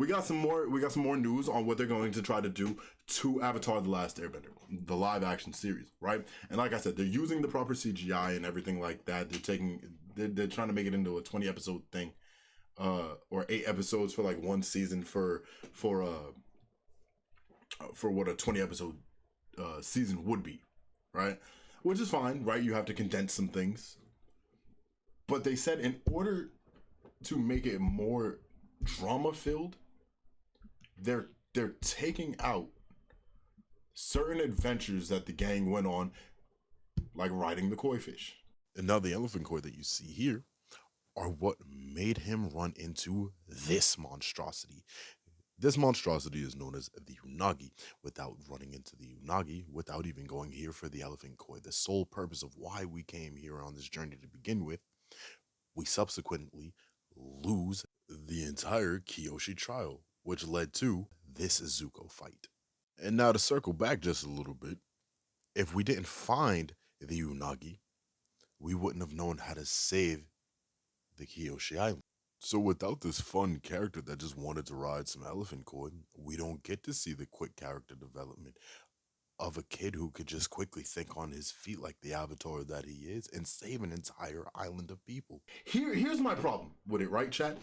we got some more news on what they're going to try to do to Avatar: The Last Airbender, the live action series, right? And like I said, they're using the proper CGI and everything like that. They're trying to make it into a 20 episode thing, or 8 episodes for like one season for what a 20 episode season would be, right? Which is fine, right? You have to condense some things, but they said in order to make it more drama filled, they're taking out certain adventures that the gang went on, like riding the koi fish. And now the elephant koi that you see here are what made him run into this monstrosity. This monstrosity is known as the unagi. Without running into the unagi, without even going here for the elephant koi, the sole purpose of why we came here on this journey to begin with, we subsequently lose the entire Kyoshi trial, which led to this Zuko fight. And now to circle back just a little bit, if we didn't find the unagi, we wouldn't have known how to save the Kyoshi Island. So without this fun character that just wanted to ride some elephant koi, we don't get to see the quick character development of a kid who could just quickly think on his feet like the avatar that he is and save an entire island of people. Here's my problem with it, right, chat?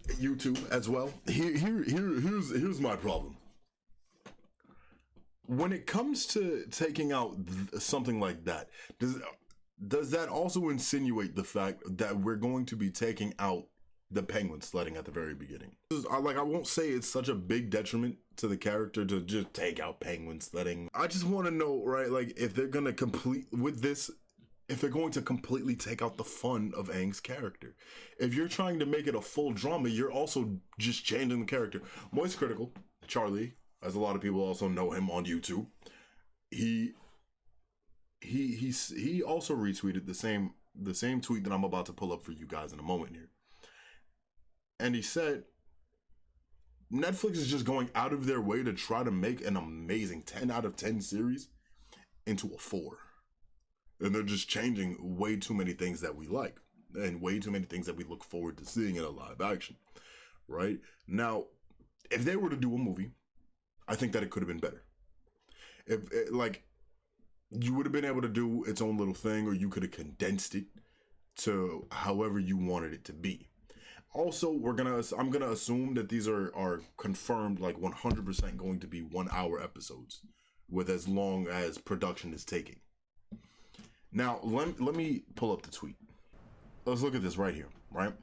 YouTube as well. Here's my problem. When it comes to taking out something like that, does that also insinuate the fact that we're going to be taking out the penguin sledding at the very beginning? I won't say it's such a big detriment to the character to just take out penguin sledding. I just want to know, right, like if they're gonna if they're going to completely take out the fun of Aang's character. If you're trying to make it a full drama, you're also just changing the character. Moist Critical, Charlie, as a lot of people also know him on YouTube, he also retweeted the same tweet that I'm about to pull up for you guys in a moment here. And he said, Netflix is just going out of their way to try to make an amazing 10 out of 10 series into a 4. And they're just changing way too many things that we like and way too many things that we look forward to seeing in a live action, right? Now, if they were to do a movie, I think that it could have been better. You would have been able to do its own little thing, or you could have condensed it to however you wanted it to be. Also, I'm gonna assume that these are confirmed, like 100% going to be 1 hour episodes with as long as production is taking. Now, let me pull up the tweet. Let's look at this right here, right?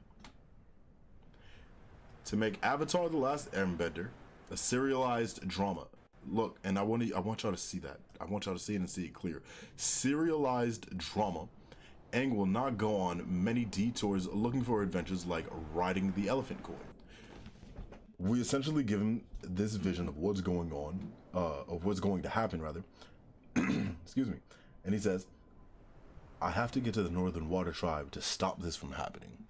To make Avatar: The Last Airbender a serialized drama. Look, and I want y'all to see that. I want y'all to see it and see it clear. Serialized drama. Aang will not go on many detours looking for adventures like riding the elephant koi. We essentially give him this vision of what's going on, of what's going to happen, rather. Excuse me. And he says, I have to get to the Northern Water Tribe to stop this from happening.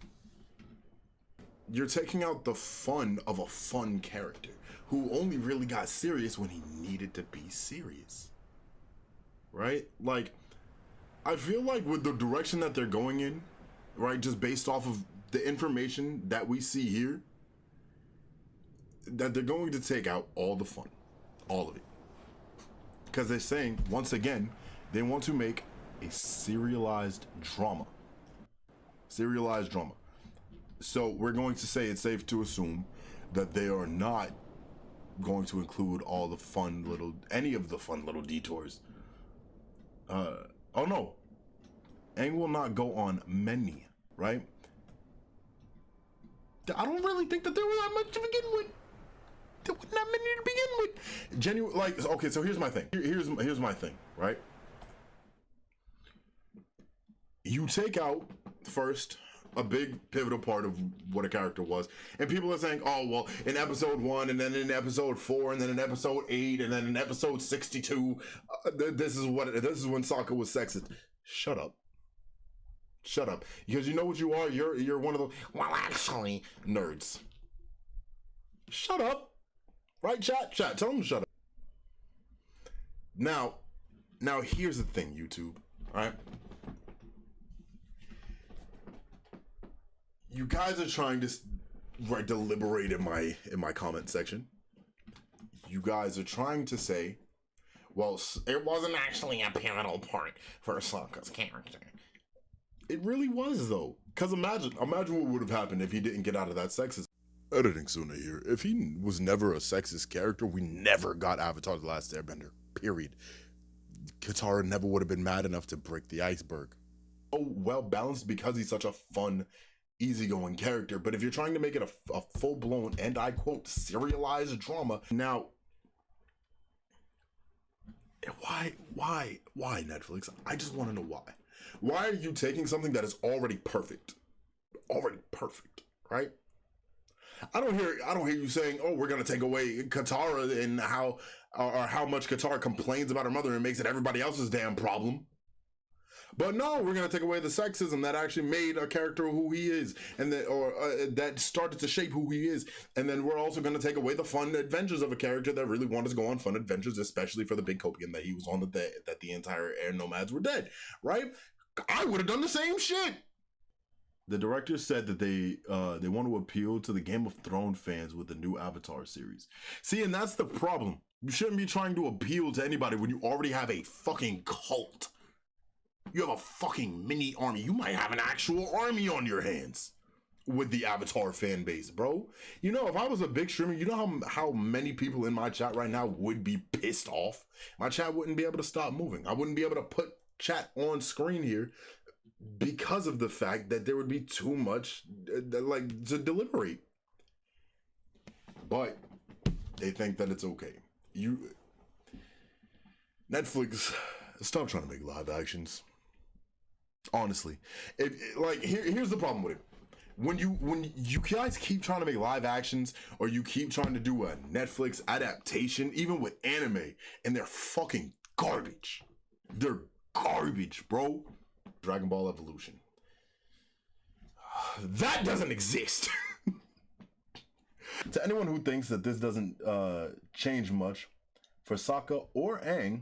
You're taking out the fun of a fun character who only really got serious when he needed to be serious. Right? Like, I feel like with the direction that they're going in, right, just based off of the information that we see here, that they're going to take out all the fun. All of it. Because they're saying, once again, they want to make a serialized drama. Serialized drama. So we're going to say it's safe to assume that they are not going to include any of the fun little detours. Oh no, Aang will not go on many, right? I don't really think that there were that much to begin with. There wasn't that many to begin with. Genuine, like, okay, so here's my thing. Here's my thing, right? You take out first a big pivotal part of what a character was, and people are saying, oh well, in episode 1 and then in episode 4 and then in episode 8 and then in episode 62, this is when Sokka was sexist. Shut up, because you know what you are. You're one of the actually nerds. Shut up, right? Chat. Tell them to shut up. Now here's the thing, YouTube. All right. You guys are trying to, right, deliberate in my comment section. You guys are trying to say, well, it wasn't actually a pivotal part for Sokka's character. It really was, though. Because imagine what would have happened if he didn't get out of that sexism. Editing Suna here. If he was never a sexist character, we never got Avatar The Last Airbender. Period. Katara never would have been mad enough to break the iceberg. Oh, well balanced because he's such a fun, easygoing character. But if you're trying to make it a full-blown, and I quote, serialized drama, now, why Netflix? I just want to know why. Why are you taking something that is already perfect, right? I don't hear you saying, "Oh, we're gonna take away Katara and how much Katara complains about her mother and makes it everybody else's damn problem." But no, we're gonna take away the sexism that actually made a character who he is, and that started to shape who he is. And then we're also gonna take away the fun adventures of a character that really wanted to go on fun adventures, especially for the big Kopian that he was on that the entire air nomads were dead, right? I would have done the same shit. The director said that they want to appeal to the Game of Thrones fans with the new Avatar series. See, and that's the problem. You shouldn't be trying to appeal to anybody when you already have a fucking cult. You have a fucking mini army. You might have an actual army on your hands with the Avatar fan base, bro. You know, if I was a big streamer, you know how many people in my chat right now would be pissed off? My chat wouldn't be able to stop moving. I wouldn't be able to put chat on screen here because of the fact that there would be too much to deliberate. But they think that it's okay. Netflix, stop trying to make live actions. Honestly, here's the problem with it. When you guys keep trying to make live actions, or you keep trying to do a Netflix adaptation, even with anime, and they're fucking garbage. They're garbage, bro. Dragon Ball Evolution. That doesn't exist. To anyone who thinks that this doesn't change much for Sokka or Aang,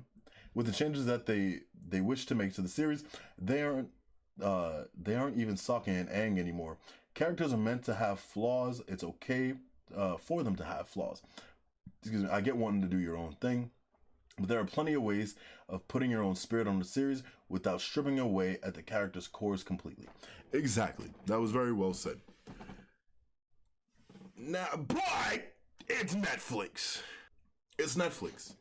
with the changes that they wish to make to the series, they aren't even Sokka and Aang anymore. Characters are meant to have flaws. It's okay for them to have flaws. Excuse me. I get wanting to do your own thing, but there are plenty of ways of putting your own spirit on the series without stripping away at the character's cores completely. Exactly. That was very well said. Now, but it's Netflix. It's Netflix.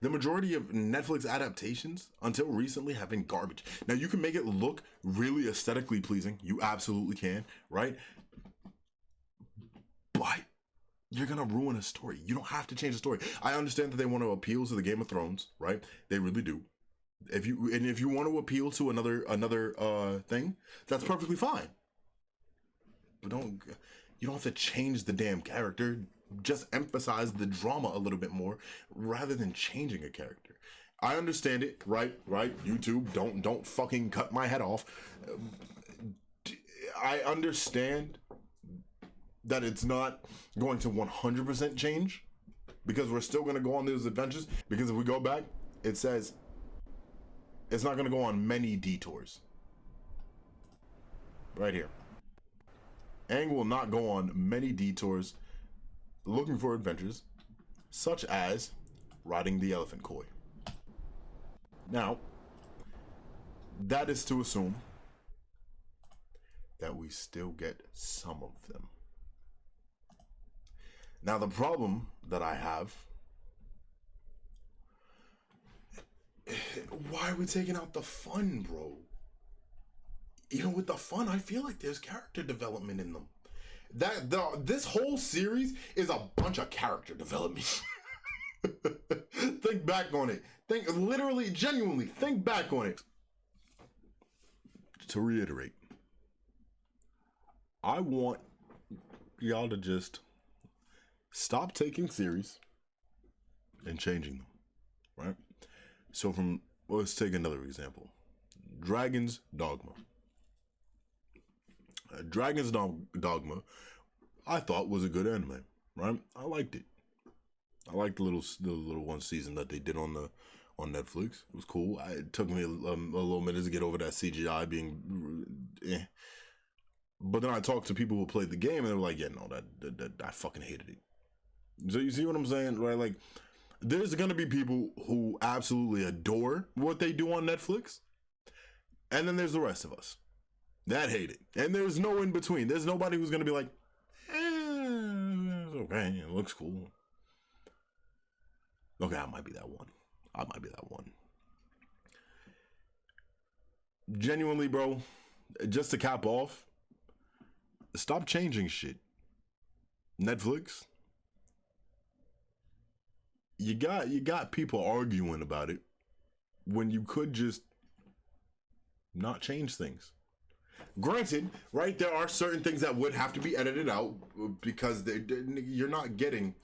The majority of Netflix adaptations, until recently, have been garbage. Now, you can make it look really aesthetically pleasing. You absolutely can, right? But you're going to ruin a story. You don't have to change the story. I understand that they want to appeal to the Game of Thrones, right? They really do. If you want to appeal to another thing, that's perfectly fine. But you don't have to change the damn character. Just emphasize the drama a little bit more rather than changing a character. I understand it, right? YouTube, don't fucking cut my head off. I understand that it's not going to 100% change, because we're still going to go on those adventures. Because if we go back, it says it's not going to go on many detours. Right here. Aang will not go on many detours looking for adventures, such as riding the elephant koi. Now, that is to assume that we still get some of them. Now, the problem that I have, why are we taking out the fun, bro? Even with the fun, I feel like there's character development in them. This whole series is a bunch of character development. Think back on it. Genuinely think back on it. To reiterate, I want y'all to just stop taking series and changing them, right? So let's take another example. Dragon's Dogma. Dragon's Dogma, I thought, was a good anime, right? I liked it. I liked the little one season that they did on Netflix. It was cool. It took me a little minute to get over that CGI being But then I talked to people who played the game, and they were like, "Yeah, no, that I fucking hated it." So you see what I'm saying, right? Like, there's gonna be people who absolutely adore what they do on Netflix, and then there's the rest of us that hate it, and there's no in between. There's nobody who's gonna be like, it's okay, it looks cool. Okay, I might be that one. Genuinely, bro, just to cap off, stop changing shit. Netflix, you got people arguing about it when you could just not change things. Granted, right, there are certain things that would have to be edited out because you're not getting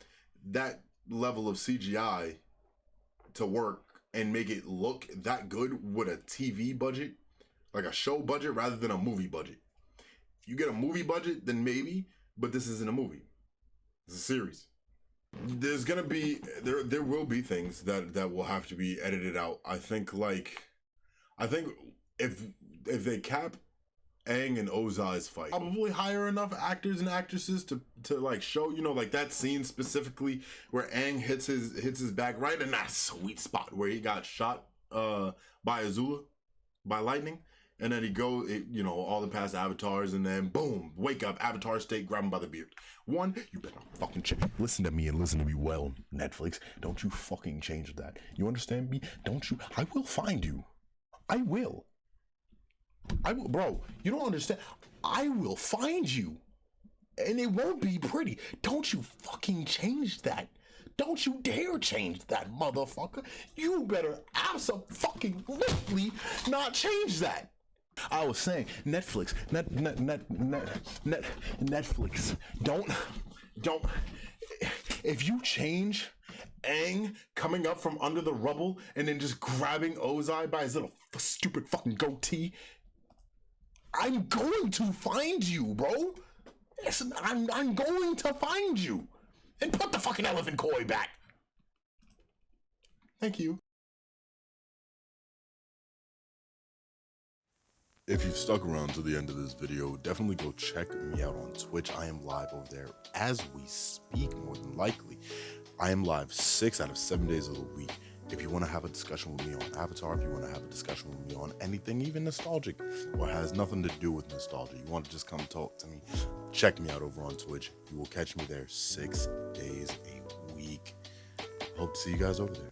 that level of CGI to work and make it look that good with a TV budget, like a show budget, rather than a movie budget. If you get a movie budget, then maybe, but this isn't a movie. It's a series. There's gonna be there will be things that will have to be edited out. I think if they cap Aang and Ozai's fight, probably hire enough actors and actresses to like show, you know, like that scene specifically where Aang hits his back right in that sweet spot where he got shot by Azula, by lightning, and then you know, all the past avatars, and then boom, wake up, Avatar state, grab him by the beard. One, you better fucking listen to me and listen to me well, Netflix. Don't you fucking change that. You understand me? Don't you? I will find you. I will, bro. You don't understand. I will find you, and it won't be pretty. Don't you fucking change that. Don't you dare change that, motherfucker. You better absolutely not change that. I was saying, Netflix, Netflix. Don't. If you change Aang coming up from under the rubble and then just grabbing Ozai by his little stupid fucking goatee, I'm going to find you, bro. Listen, I'm going to find you. And put the fucking elephant koi back. Thank you. If you've stuck around to the end of this video, definitely go check me out on Twitch. I am live over there as we speak, more than likely. I am live 6 out of 7 days of the week. If you want to have a discussion with me on Avatar, if you want to have a discussion with me on anything, even nostalgic, or has nothing to do with nostalgia, you want to just come talk to me, check me out over on Twitch. You will catch me there 6 days a week. Hope to see you guys over there.